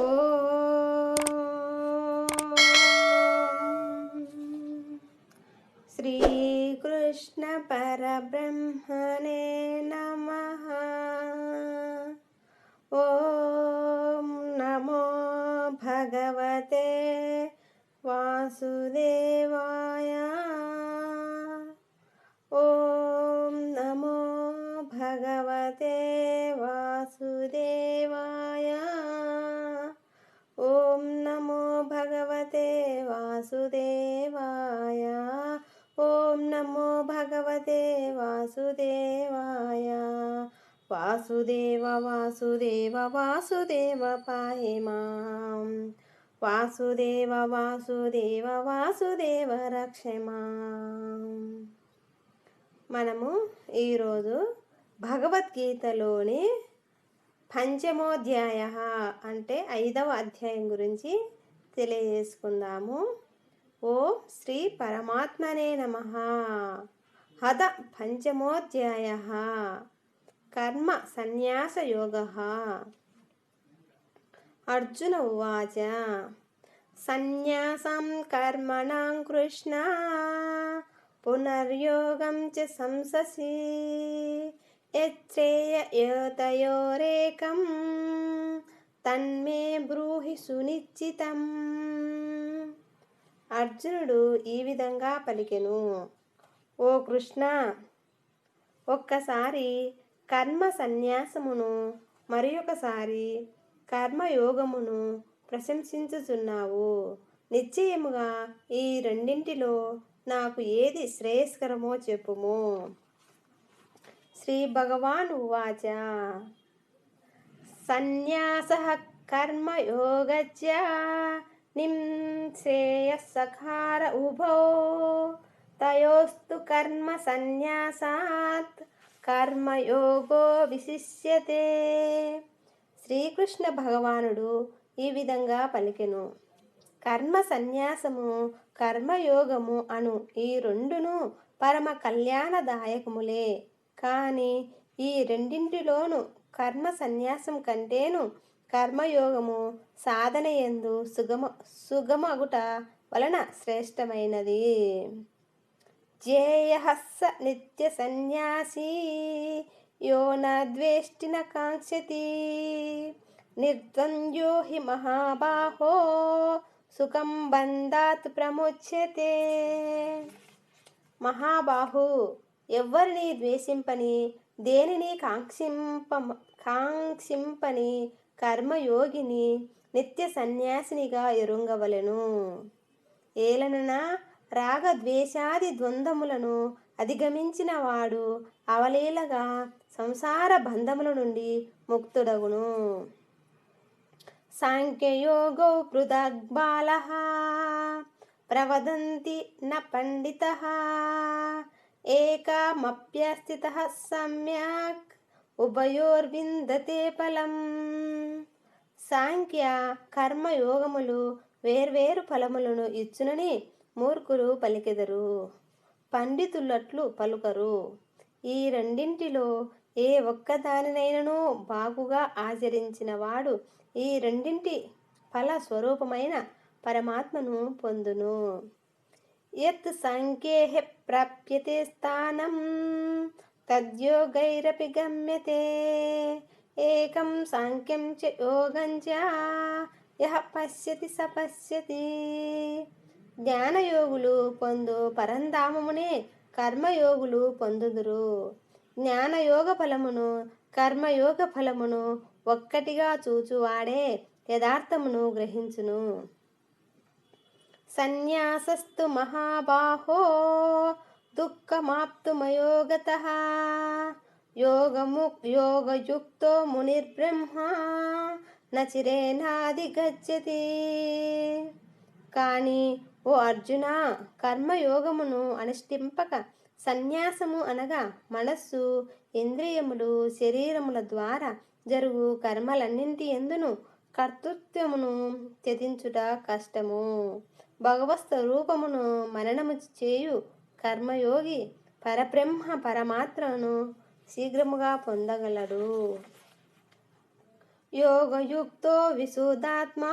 ఓం శ్రీకృష్ణ పరబ్రహ్మణే నమః. ఓం నమో భగవతే వాసుదేవాయ. ఓం నమో భగవతే వాసుదేవాయ. ఓం నమో భగవతే వాసుదేవాయ. ఓం నమో భగవతే వాసుదేవాయ. వాసుదేవ వాసుదేవ వాసుదేవ పాహి మాం. వాసుదేవ వాసుదేవ వాసుదేవ రక్ష మాం. మనము ఈరోజు భగవద్గీతలోని పంచమోధ్యాయ అంటే 5వ అధ్యాయం గురించి తెలియజేసుకుందాము. ఓం శ్రీ పరమాత్మనే నమః. హద పంచమోధ్యాయ కర్మ సన్యాస యోగః. అర్జున ఉవాచ సన్యాసం కర్మణాం కృష్ణ పునర్యోగం చ సంససి యచ్ఛ్రేయయోతయోరేకం తన్మే బ్రూహి సునిశ్చితం. అర్జునుడు ఈ విధంగా పలికెను, ఓ కృష్ణ, ఒక్కసారి కర్మ సన్యాసమును మరియొకసారి కర్మయోగమును ప్రశంసించుచున్నావు. నిశ్చయముగా ఈ రెండింటిలో నాకు ఏది శ్రేయస్కరమో చెప్పుము. శ్రీ భగవాన్ ఉవాచ సన్యాసః కర్మయోగశ్చ నిశ్రేయస్సఖార ఉభౌ తయోస్తు కర్మ సన్యాసాత్ కర్మయోగో విశిష్యతే. శ్రీకృష్ణ భగవానుడు ఈ విధంగా పలికెను, కర్మ సన్యాసము కర్మయోగము అను ఈ రెండును పరమ కళ్యాణదాయకములే. కానీ ఈ రెండింటిలోనూ కర్మ సన్యాసం కంటేను కర్మయోగము సాధనయందు సుగమగుట వలన శ్రేష్టమైనది. జ్ఞేయః స నిత్య సన్యాసీ యో న ద్వేష్టి న కాంక్షతి నిర్ద్వంద్వో హి మహాబాహో సుఖం బంధాత్ ప్రముచ్యతే. మహాబాహు, ఎవ్వరిని ద్వేషింపని దేనిని కాంక్షింపని కర్మయోగిని నిత్య సన్యాసినిగా ఎరుంగవలెను. ఏలనన రాగద్వేషాది ద్వంద్వములను అధిగమించిన వాడు అవలీలగా సంసార బంధముల నుండి ముక్తుడగును. సాంఖ్యయోగో పృథగ్ బాలః ప్రవదంతి న పండితః ఏకమప్యస్థితః సమ్యక్ ఉభయోర్విందతే ఫలం. సాంఖ్య కర్మయోగములు వేర్వేరు ఫలములను ఇచ్చునని మూర్ఖులు పలికెదరు, పండితులట్లు పలుకరు. ఈ రెండింటిలో ఏ ఒక్కదానినైనను బాగుగా ఆచరించిన వాడు ఈ రెండింటి ఫల స్వరూపమైన పరమాత్మను పొందును. యత్ సాంఖ్యేః ప్రాప్యతే స్థానం తద్యోగైరపి గమ్యతే ఏకం సాంఖ్యం చ యోగం చ యః పశ్యతి స పశ్యతి. జ్ఞానయోగులు పొందు పరంధామమునే కర్మయోగులు పొందుదురు. జ్ఞానయోగ ఫలమును కర్మయోగ ఫలమును ఒక్కటిగా చూచువాడే యథార్థమును గ్రహించును. సన్యాసస్తు మహాబాహో దుఃఖమాప్తుమయోగతః యోగయుక్తో మునిర్బ్రహ్మ నచిరేనాధిగచ్చతి. కానీ ఓ అర్జున, కర్మయోగమును అనుష్ఠింపక సన్యాసము అనగా మనస్సు, ఇంద్రియములు, శరీరముల ద్వారా జరుగు కర్మలన్నింటి యందును కర్తృత్వమును త్యజించుట కష్టము. భగవత్ స్వరూపమును మననము చేయు కర్మయోగి పరబ్రహ్మ పరమాత్మను శీఘ్రముగా పొందగలడు. యోగయుక్తో విశుద్ధాత్మా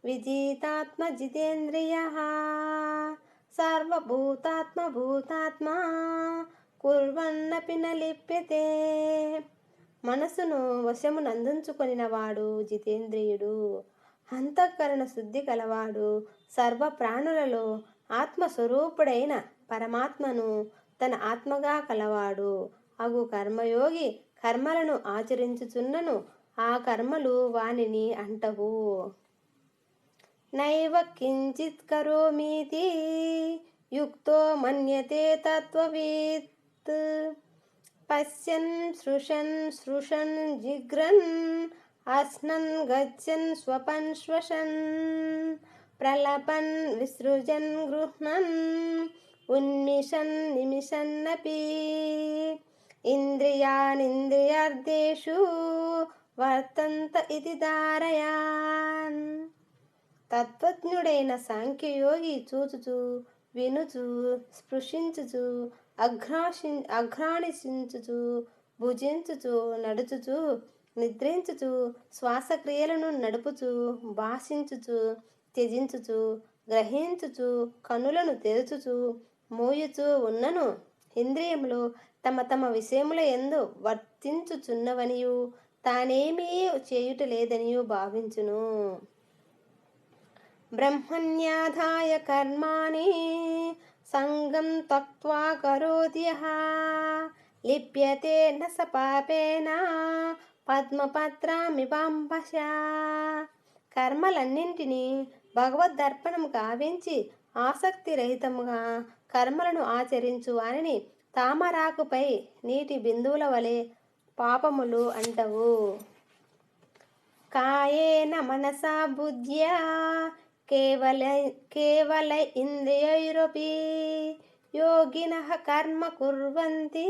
విజితాత్మ జితేంద్రియః సర్వభూతాత్మ భూతాత్మా కుర్వన్నపి న లిప్యతే. మనసును వశమునందుంచుకొనినవాడు జితేంద్రియుడు, అంతఃకరణ శుద్ధి కలవాడు, సర్వ ప్రాణులలో ఆత్మస్వరూపుడైన పరమాత్మను తన ఆత్మగా కలవాడు అగు కర్మయోగి కర్మలను ఆచరించుచున్నను ఆ కర్మలు వానిని అంటవు. నైవ కించిత్ కరోమీతి యుక్తో మన్యతే తత్వవిత్ పశ్యన్ స్పృశన్ జిఘ్రన్ అస్నన్ గచ్చన్ స్వపన్ శ్వసన్ ప్రలపన్ విసృజన్ గృహ్ణన్ ఉన్మిషన్ నిమిషన్నపి ఇంద్రియానింద్రియార్థేషు వర్తంత ఇది ధారయాన్. తత్వజ్ఞుడైన సాంఖ్యయోగి చూచుచు వినుచు స్పృశించుచు అఘ్రాణించుచు భుజించుచు నడుచుచు నిద్రించుచు శ్వాసక్రియలను నడుపుచు భాషించుచు త్యజించుచు గ్రహించుచు కనులను తెరుచుచు మూయుచు ఉన్నను ఇంద్రియములు తమ తమ విషయముల యందు వర్తించుచున్నవనియు తానేమీ చేయుట లేదనియు భావించును. బ్రహ్మణ్యాధాయ కర్మాణి సంగం త్యక్త్వా కరోతి యః లిప్యతే న స పాపేన పద్మపత్రమివాంబసా. కర్మలన్నింటినీ భగవద్దర్పణము గావించి ఆసక్తి రహితముగా కర్మలను ఆచరించు వానిని తామరాకుపై నీటి బిందువుల వలె పాపములు అంటవు. కాయేన మనసా బుద్ధ్యా కేవల ఇంద్రియైరపి యోగినః కర్మ కుర్వంతి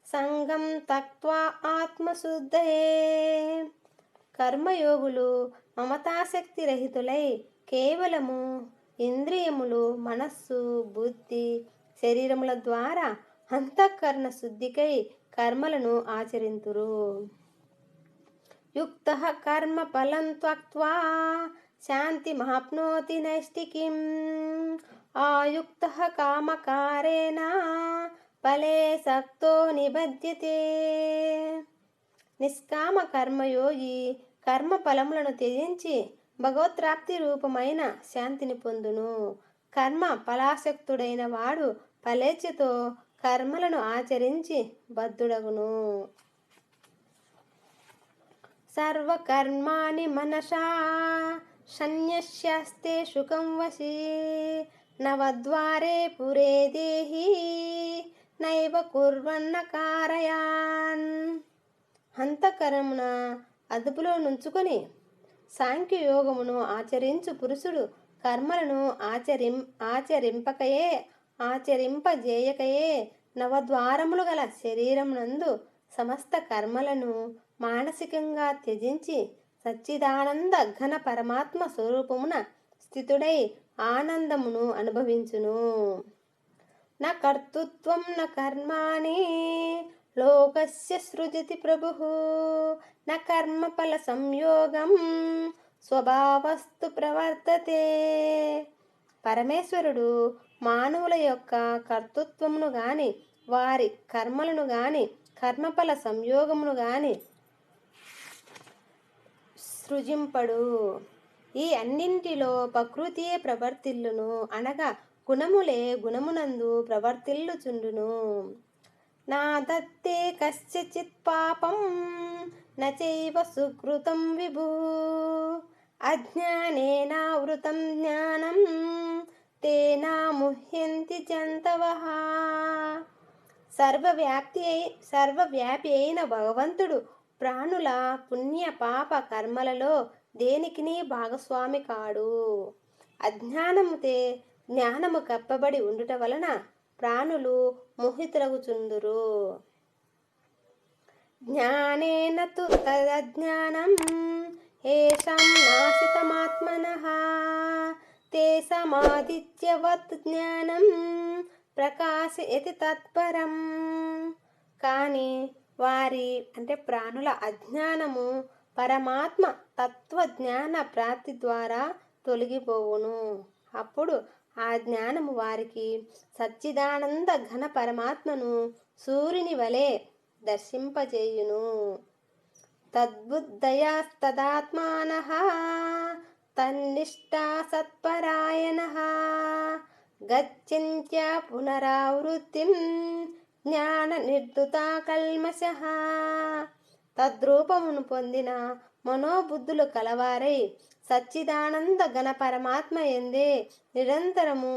సంగం త్యక్త్వా ఆత్మశుద్ధయే. కర్మయోగులు మమతాశక్తి రహితులై కేవలము ఇంద్రియములు మనస్సు బుద్ధి శరీరముల ద్వారా అంతఃకరణ శుద్ధికై కర్మలను ఆచరింతురు. యుక్తః కర్మ ఫలం త్యక్త్వా శాంతిమాప్నోతి నైష్ఠికీం ఆయుక్తః కామకారేణ ఫలే సక్తో నిబధ్యతే. నిష్కామ కర్మయోగి కర్మ ఫలములను త్యజించి భగవత్ప్రాప్తి రూపమైన శాంతిని పొందును. కర్మ ఫలాసక్తుడైన వాడు ఫలేచ్ఛతో కర్మలను ఆచరించి బద్ధుడగును. సర్వకర్మాణి మనసా సన్యస్యాస్తే సుఖం వశీ నవద్వారే పురే దేహి నైవ కుర్వన్న కారయాన్. అంతఃకరమున అదుపులో నుంచుకొని సాంఖ్యయోగమును ఆచరించు పురుషుడు కర్మలను ఆచరింపజేయకయే నవద్వారములు గల శరీరమునందు సమస్త కర్మలను మానసికంగా త్యజించి సచ్చిదానంద ఘన పరమాత్మ స్వరూపమున స్థితుడై ఆనందమును అనుభవించును. న కర్తృత్వం న కర్మాణి లోకస్య సృజతి ప్రభుః న కర్మఫల సంయోగం స్వభావస్తు ప్రవర్తతే. పరమేశ్వరుడు మానవుల యొక్క కర్తృత్వమును గాని వారి కర్మలను గాని కర్మఫల సంయోగమును గాని సృజింపడు. ఈ అన్నింటిలో ప్రకృతియే ప్రవర్తిల్లును అనగా గుణములే గుణమునందు ప్రవర్తిల్లుచుండును. నా దత్తే కస్యచిత్ పాపం నచైవ సుకృతం విభూ అజ్ఞానేనావృతం జ్ఞానం తేనా ముహ్యంతి జంతవః. సర్వవ్యాపి అయిన భగవంతుడు ప్రాణుల పుణ్య పాప కర్మలలో దేనికిని భాగస్వామి కాడు. అజ్ఞానముతే జ్ఞానము కప్పబడి ఉండుట వలన ప్రాణులు మోహితులగుచుందురు. జ్ఞానేన తు తదజ్ఞానం ఏషాం నాశితమాత్మనః తేషామాదిత్యవత్ జ్ఞానం ప్రకాశయతి తత్పరం. కానీ వారి అంటే ప్రాణుల అజ్ఞానము పరమాత్మ తత్వజ్ఞాన ప్రాప్తి ద్వారా తొలగిపోవును. అప్పుడు ఆ జ్ఞానము వారికి సచ్చిదానంద ఘన పరమాత్మను సూర్యుని వలె దర్శింపజేయును. తద్బుద్ధయాస్తదాత్మానః తన్నిష్టా సత్పరాయణః గచ్చంత్య పునరావృత్తిం జ్ఞాన నిర్ధృతా కల్మషః. తద్రూపమును పొందిన మనోబుద్ధులు కలవారై సచ్చిదానంద ఘన పరమాత్మ యందే నిరంతరము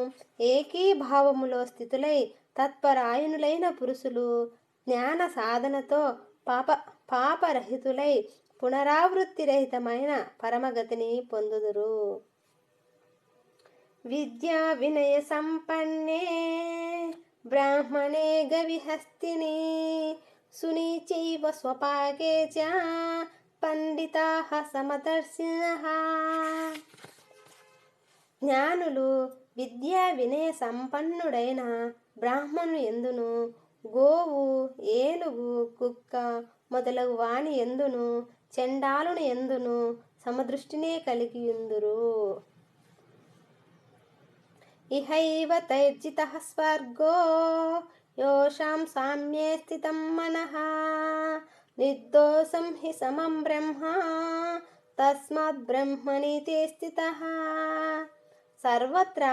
ఏకీభావములో స్థితులై తత్పరాయణులైన పురుషులు జ్ఞాన సాధనతో పాపరహితులై పునరావృత్తి రహితమైన పరమగతిని పొందుదురు. విద్యా వినయ సంపన్నే బ్రాహ్మణే గవిహస్తిని సునీచైవ స్వపాకే చ పండితాః సమదర్శినః. జ్ఞానులు విద్యా వినయ సంపన్నుడైన బ్రాహ్మణు ఎందును, గోవు, ఏనుగు, కుక్క మొదలగు వాని ఎందును, చండాలుని ఎందును సమదృష్టినే కలిగియుందురు. ఇహైవ తైర్జితః స్వర్గో యోషాం సామ్యే స్థితం మనః నిర్దోషం హి సమం బ్రహ్మ తస్మాత్ బ్రహ్మణి తే స్థితః. సర్వత్రా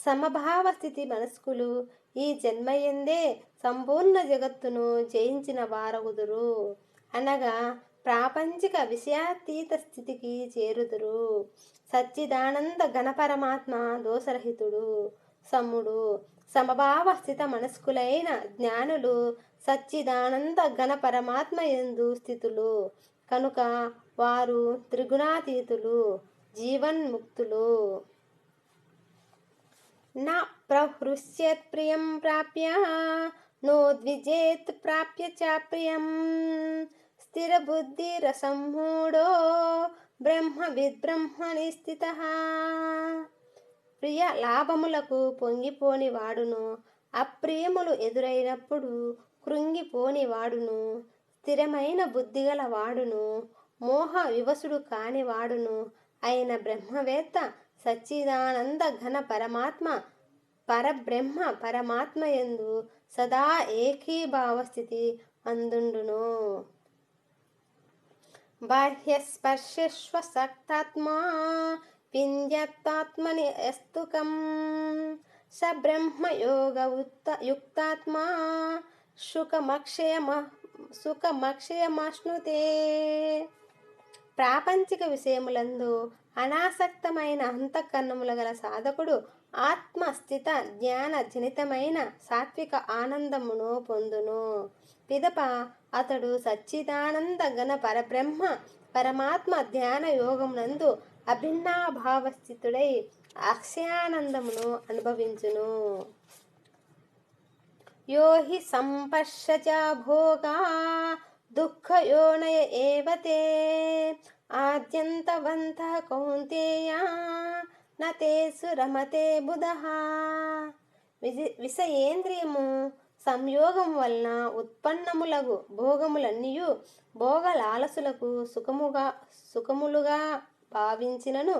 సమభావ స్థితి మనస్కులు ఈ జన్మయందే సంపూర్ణ జగత్తును జయించిన వారగుదురు. అనగా ప్రాపంచిక విషయాతీత స్థితికి చేరుదురు. సచ్చిదానంద ఘన పరమాత్మ దోషరహితుడు, సమ్ముడు. సమభావ స్థిత మనస్కులైన జ్ఞానులు సచ్చిదానంద ఘన పరమాత్మ యందు స్థితులు కనుక వారు త్రిగుణాతీతులు, జీవన్ముక్తులు. న ప్రహృష్యేత్ ప్రియం ప్రాప్య నోద్విజేత్ ప్రాప్య చ ప్రియం స్థిరబుద్ధిరసమ్మూఢో బ్రహ్మవిద్ బ్రహ్మణి స్థితః. ప్రియ లాభములకు పొంగిపోని వాడును, అప్రియములు ఎదురైనప్పుడు కృంగిపోని వాడును, స్థిరమైన బుద్ధిగల వాడును, మోహ వివసుడు కాని వాడును అయిన బ్రహ్మవేత్త సచ్చిదానంద ఘన పరమాత్మ పరబ్రహ్మ పరమాత్మ యందు సదా ఏకీభావ స్థితి అందుండును. బాహ్యస్పర్శస్వసక్తాత్మా వింధ్యత్వాత్మని యస్తుకం స బ్రహ్మయోగ యుక్తాత్మా సుఖమక్షయమశ్నుతే. ప్రాపంచిక విషయములందు అనాసక్తమైన అంతఃకరణముల గల సాధకుడు ఆత్మస్థిత జ్ఞాన జనితమైన సాత్విక ఆనందమును పొందును. పిదప అతడు సచ్చిదానంద ఘన పరబ్రహ్మ పరమాత్మ ధ్యాన యోగమునందు అభిన్నాభావస్థితుడై అక్షయానందమును అనుభవించును. యో హి సంపశ్యచ భోగా దుఃఖయోనయ ఏవ తే ఆద్యంతవంతః కౌంతేయ న తేషు రమతే బుధః. విషయేంద్రియము సంయోగం వలన ఉత్పన్నములగు భోగములన్నీయు భోగలాలసులకు సుఖములుగా భావించినను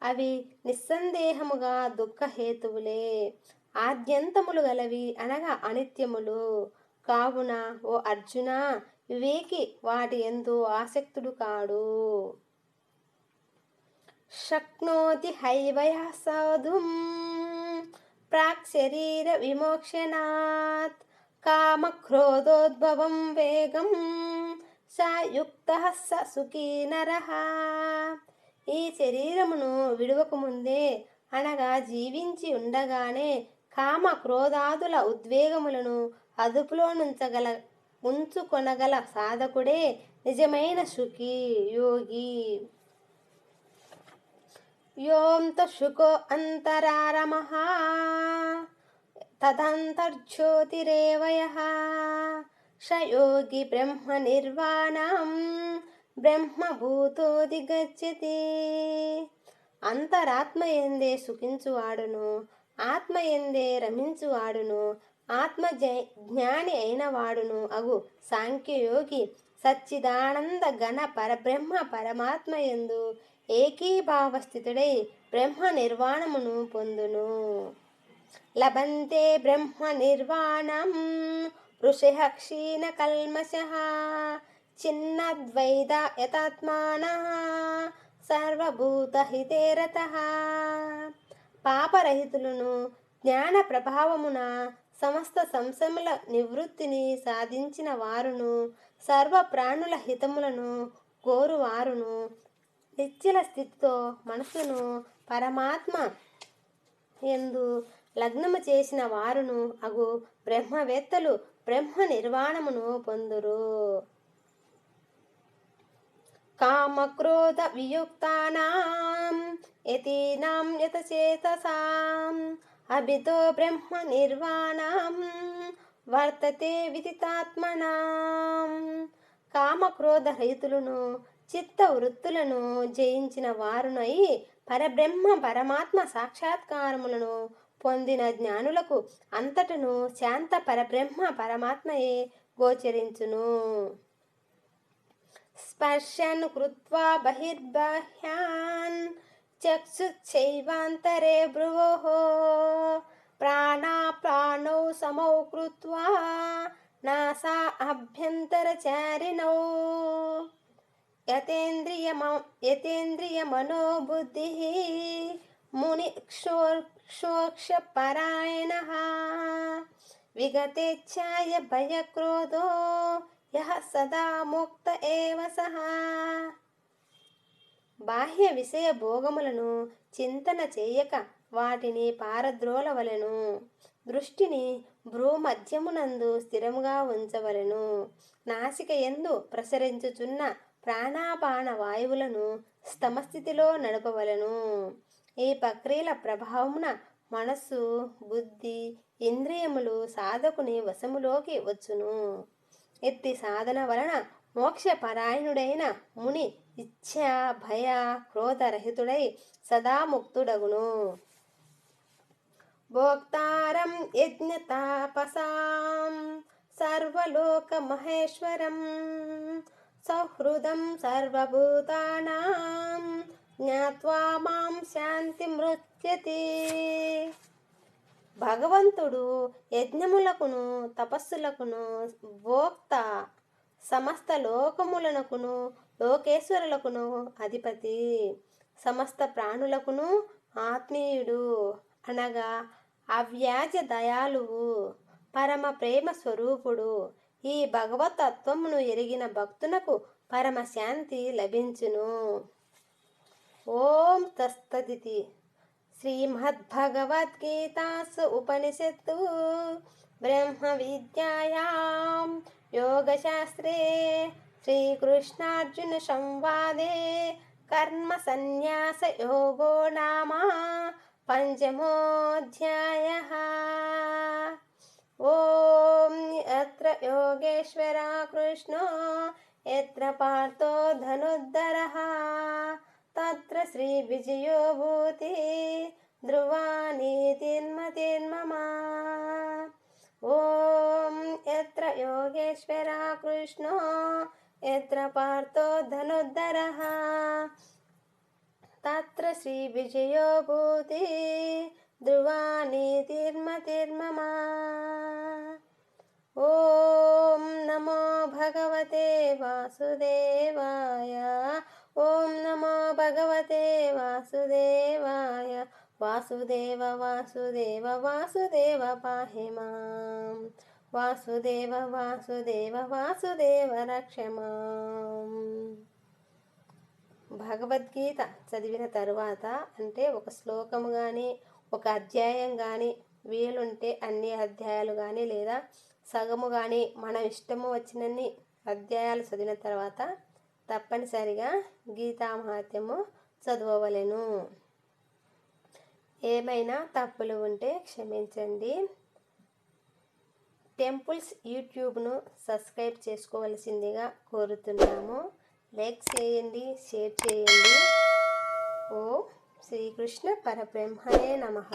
అవి నిస్సందేహముగా దుఃఖహేతువులే. ఆద్యంతములు గలవి అనగా అనిత్యములు. కావున ఓ అర్జున, వివేకి వాటి యందు ఆసక్తుడు కాడు. శక్నోతి హైవయ సాధుం ప్రాక్ శరీర విమోక్షణాత్ కామక్రోధోద్భవం వేగం స యుక్తః స సుఖీ నరః. ఈ శరీరమును విడువకముందే అనగా జీవించి ఉండగానే కామ క్రోధాదుల ఉద్వేగములను అదుపులో ఉంచుకొనగల సాధకుడే నిజమైన సుఖీ, యోగి. యోంత శుకో అంతరారమః తదంతర్జ్యోతిరేవ యః స యోగి బ్రహ్మ నిర్వాణం బ్రహ్మభూతోధిగచ్చతి. అంతరాత్మయందే సుఖించువాడును, ఆత్మయందే రమించువాడును, జ్ఞాని అయిన వాడును అగు సాంఖ్యయోగి సచ్చిదానంద ఘన పరబ్రహ్మ పరమాత్మ యందు ఏకీభావ స్థితుడై బ్రహ్మ నిర్వాణమును పొందును. లభంతే బ్రహ్మ నిర్వాణం ఋషిః క్షీణ కల్మషః చిన్నద్వైత యతాత్మానః సర్వభూతహితే రతః. పాపరహితులను జ్ఞాన ప్రభావమున సమస్త సంశయముల నివృత్తిని సాధించిన వారును సర్వ ప్రాణుల హితములను కోరువారును నిశ్చల స్థితితో మనసును పరమాత్మ యందు లగ్నము చేసిన వారును అగు బ్రహ్మవేత్తలు బ్రహ్మ నిర్వాణమును పొందురు. కామక్రోధ వియుక్తానాం యతీనాం యతచేతసాం అభితో బ్రహ్మ నిర్వాణం వర్తతే విదితాత్మనాం. కామక్రోధ రహితులను చిత్త వృత్తులను జయించిన వారునై పరబ్రహ్మ పరమాత్మ సాక్షాత్కారములను పొందిన జ్ఞానులకు అంతటను శాంత పరబ్రహ్మ పరమాత్మయే గోచరించును. స్పర్శన్ కృత్వా బహిర్బాహ్యాన్ చక్షుశ్చైవాంతరే భ్రువోః ప్రాణాప్రాణౌ సమౌ కృత్వా నాసా అభ్యంతరచారిణౌ యతేంద్రియమనోబుద్ధిః మునిక్షోక్షపరాయణః విగతేచ్ఛాయ భయక్రోధో యః సదా ముక్త ఏవ సః. బాహ్య విషయ భోగములను చింతన చేయక వాటిని పారద్రోలవలెను. దృష్టిని భ్రూమధ్యమునందు స్థిరముగా ఉంచవలెను. నాసిక యందు ప్రసరించుచున్న ప్రాణాపాన వాయువులను స్తమస్థితిలో నడపవలెను. ఈ ప్రక్రియల ప్రభావమున మనస్సు బుద్ధి ఇంద్రియములు సాధకుని వశములోకి వచ్చును. ఎత్తి సాధన వలన మోక్షపరాయణుడైన ముని ఇచ్ఛా భయ క్రోధరహితుడై సదాముక్తుడగును. భోక్తారం యజ్ఞతాపసాం సర్వలోక మహేశ్వరం సహృదం సర్వభూతానాం జ్ఞాత్వా మాం శాంతిమృత్యతి. భగవంతుడు యజ్ఞములకును తపస్సులకును భోక్త, సమస్త లోకములకును లోకేశ్వరులకును అధిపతి, సమస్త ప్రాణులకును ఆత్మీయుడు అనగా అవ్యాజ దయాళువు, పరమ ప్రేమ స్వరూపుడు. ఈ భగవతత్వమును ఎరిగిన భక్తునకు పరమశాంతి లభించును. ఓం తత్సదితి. శ్రీమద్భగవద్గీతాసు ఉపనిషత్తు బ్రహ్మ విద్యాయాం యోగశాస్త్రే శ్రీకృష్ణార్జున సంవాదే కర్మ సన్యాస యోగో నామ పంచమోऽధ్యాయః. ఓం యత్ర యోగేశ్వరः కృష్ణో యత్ర పార్థో ధనుర్ధరః తత్ర శ్రీ విజయో భూతి ధ్రువా నీతిర్మతిర్మమ. ఓం యత్ర యోగేశ్వరः కృష్ణో యత్ర పార్థో ధనుర్ధరః తత్ర శ్రీ విజయో భూతి ధ్రువా నీతిర్మతిర్మమ. ఓం నమో భగవతే వాసుదేవాయ. ఓం నమో భగవతే వాసుదేవాయ. వాసుదేవ వాసుదేవ వాసుదేవ పాహి మాం. వాసుదేవ వాసుదేవ వాసుదేవ రక్ష మాం. భగవద్గీత చదివిన తరువాత అంటే ఒక శ్లోకము కానీ ఒక అధ్యాయం కానీ వీలుంటే అన్ని అధ్యాయాలు కానీ లేదా సగము కానీ మన ఇష్టము వచ్చినన్ని అధ్యాయాలు చదివిన తర్వాత తప్పనిసరిగా గీతామహాత్మ్యము చదవవలెను. ఏమైనా తప్పులు ఉంటే క్షమించండి. టెంపుల్స్ యూట్యూబ్ను సబ్స్క్రైబ్ చేసుకోవలసిందిగా కోరుతున్నాము. లైక్ చేయండి, షేర్ చేయండి. ఓం శ్రీకృష్ణ పరబ్రహ్మణే నమః.